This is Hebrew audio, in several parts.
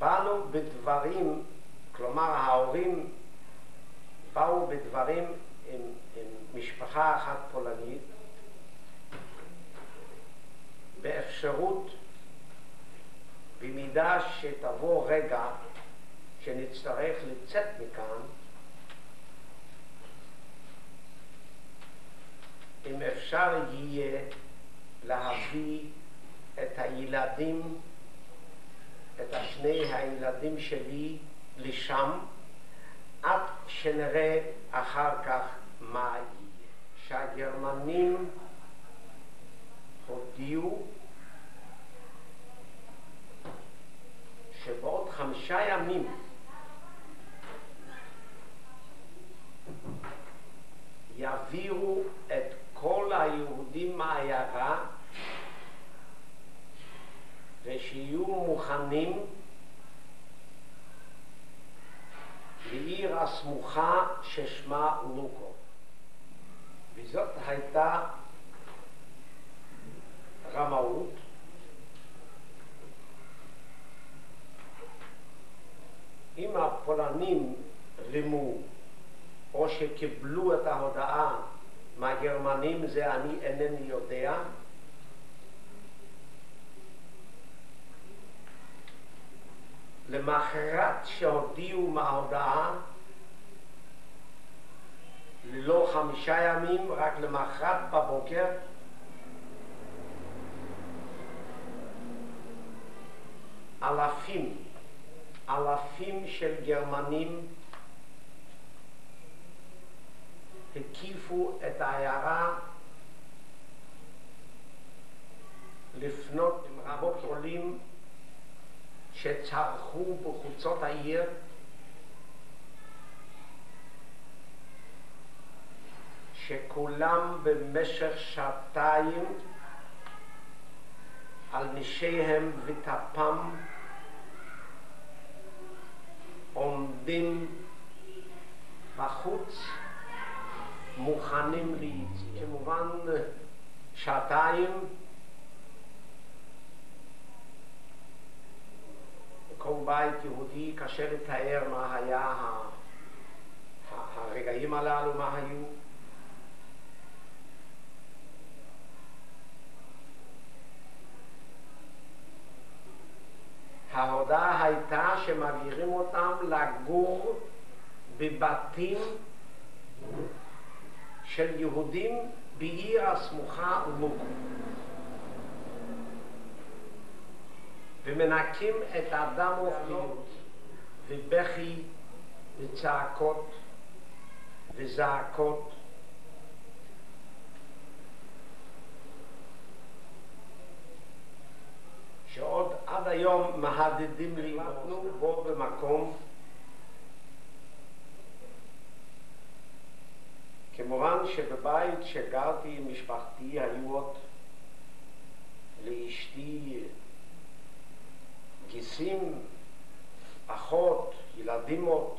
באנו בדברים, כלומר ההורים באו בדברים עם משפחה אחת פולנית באפשרות במידה שתבוא רגע שנצטרך לצאת מכאן, אם אפשר יהיה להביא את הילדים, את שני הילדים שלי לשם, עד שנראה אחר כך מה יהיה. שהגרמנים הודיעו שבעוד 5 ימים יעבירו את כל היהודים מהעיירה ושיהיו מוכנים לעיר הסמוכה ששמה לוקוב. וזאת הייתה רמאות. אם הפולנים רימו או שקיבלו את ההודעה מהגרמנים, זה אני אינני יודע. למחרת שהודיעו מההודעה, ללא 5 ימים, רק למחרת בבוקר, אלפים של גרמנים הקיפו את העיירה לפנות עם רבות עולים שצרחו בחוצות העיר שכולם במשך 2 על נשיהם וטפם עומדים בחוץ מוכנים ליציאה. כמובן 2 כל בית יהודי קשה לתאר מה היה הרגעים הללו, מה היו. ההודעה הייתה שמעבירים אותם לגור בבתים של יהודים בעיר הסמוכה לוקוב, ומנקים את הדם והאלות ובכי וצעקות וזעקות. שעוד עד היום מהדהדים לי. אנחנו בו במקום, כמובן שבבית שגרתי עם משפחתי היו עוד לאשתי גיסים, אחות, ילדים עוד.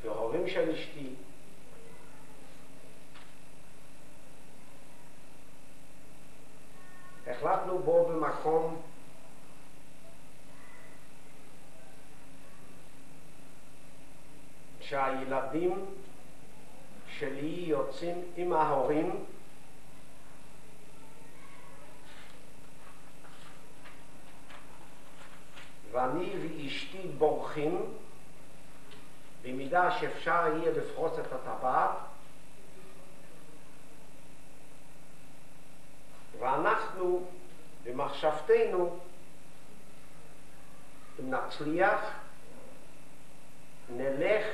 והורים של אשתי. החלטנו בו במקום שהילדים שלי יוצאים עם ההורים ואני ואשתי בורחים במידה שאפשר יהיה לפרוץ את הטבעת, ואנחנו במחשבתנו אם נצליח נלך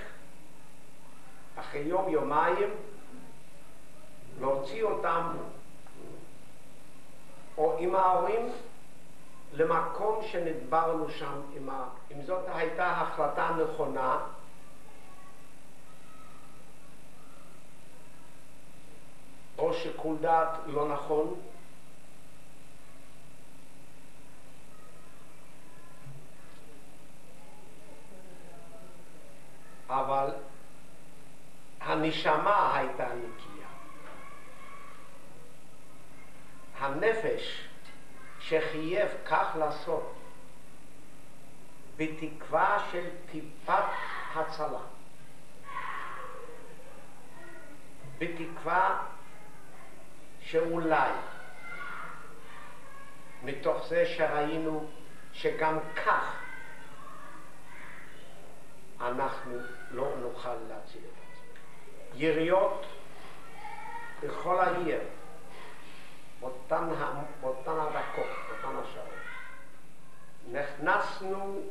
אחרי יום-יומיים להוציא אותם או עם ההורים למקום שנדברנו שם. אם זאת הייתה החלטה נכונה, או שיקול דעת לא נכון, אבל הנשמה הייתה נקייה. הנפש שחייב כך לעשות, בתקווה של טיפת הצלה, בתקווה שאולי מתוך זה שראינו שגם כך אנחנו לא נוכל להציל את עצמנו. יריות בכל העיר, באותן הדקות, באותן השעות, נכנסנו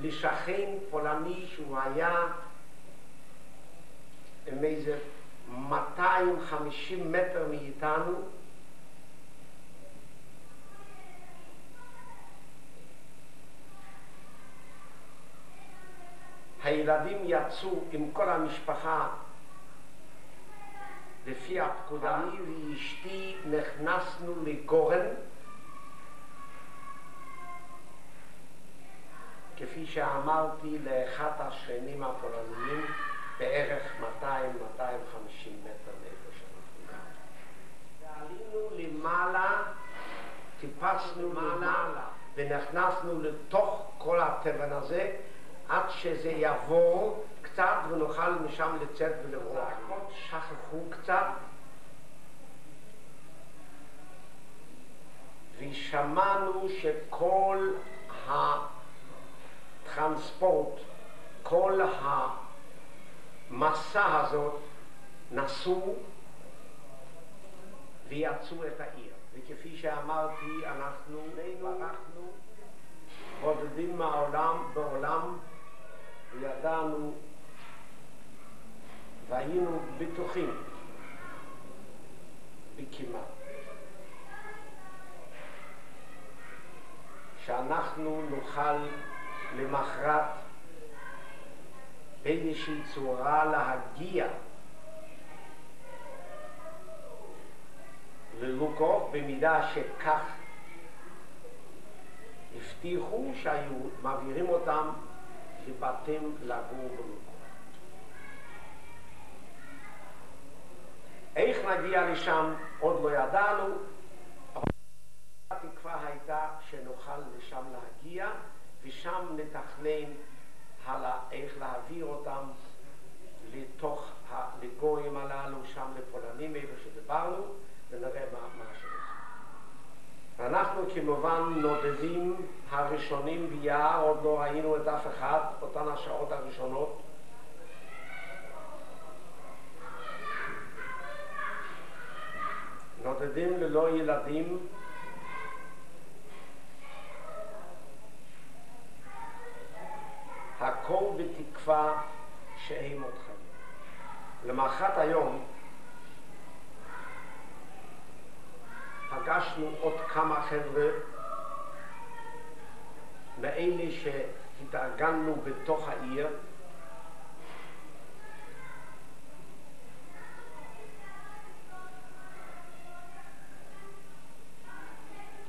לשכן פולני שהוא היה עם איזה 250 מטר מאיתנו, הילדים יצאו עם כל המשפחה לפי הפקודה. אני ואשתי נכנסנו לגורן, כפי שאמרתי, לאחד השכנים הפולניים, בערך 200-250 מטר מאיפה שאנחנו גרים. ועלינו למעלה, טיפסנו למעלה ונכנסנו לתוך כל התבן הזה, עד שזה יעבור קצת ונוכל משם לצאת ולראות. הזעקות שכחו קצת, ושמענו שכל הטרנספורט, כל המסע הזאת נסעו ויצאו את העיר. וכפי שאמרתי, אנחנו ברחנו בודדים בעולם, וידענו והיינו בטוחים בכמעט שאנחנו נוכל למחרת באיזושהי צורה להגיע ללוקוב, במידה שכך הבטיחו שהיו מעבירים אותם לבתים לגור בלוקוב. איך נגיע לשם עוד לא ידענו, אבל התקווה הייתה שנוכל לשם להגיע, ושם נתכנן הלאה איך להעביר אותם לתוך לגויים הללו, שם לפולנים, איפה שדיברנו, ונראה מה שעושים. ואנחנו כמובן נודדים הראשונים ביער, עוד לא ראינו את אף אחד, אותן השעות הראשונות. נודדים ללא ילדים, הכל בתקווה שהם עוד חיים. למחרת היום פגשנו עוד כמה חבר'ה מאלה שהתארגנו בתוך העיר,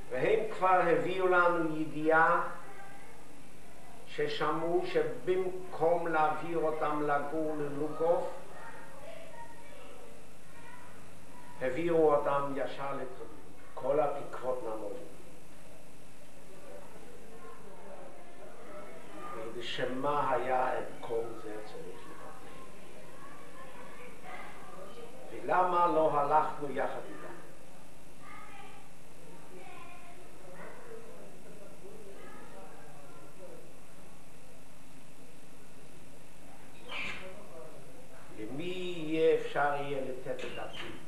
והם כבר הביאו לנו ידיעה ששמעו שבמקום להעביר אותם לגור ללוקוב, הביאו אותם ישר לפולין. כל התקוות נמוגו. ובשמה היה את כל זה צריך לבטל. ולמה לא הלכנו יחד איתם? למי אפשר יהיה לתת את התקווה?